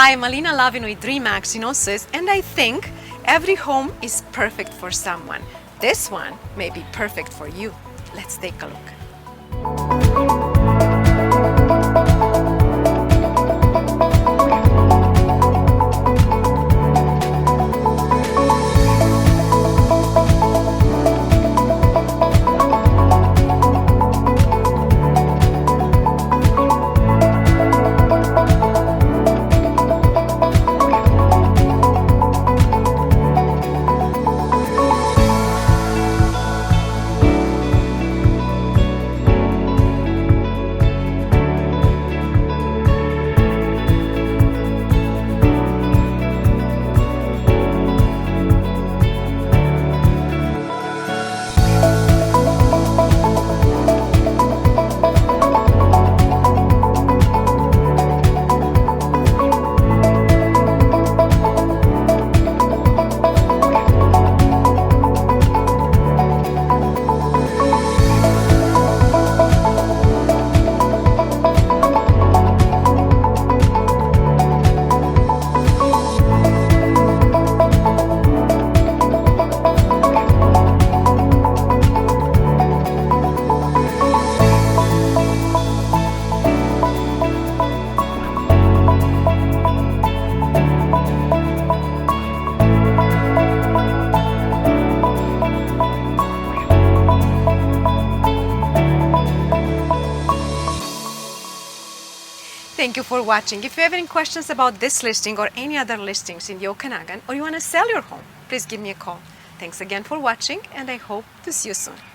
Hi, I'm Alina Lavin with DreamX in Osoyoos, and I think every home is perfect for someone. This one may be perfect for you. Let's take a look. Thank you for watching. If you have any questions about this listing or any other listings in the Okanagan, or you want to sell your home, please give me a call. Thanks again for watching, and I hope to see you soon.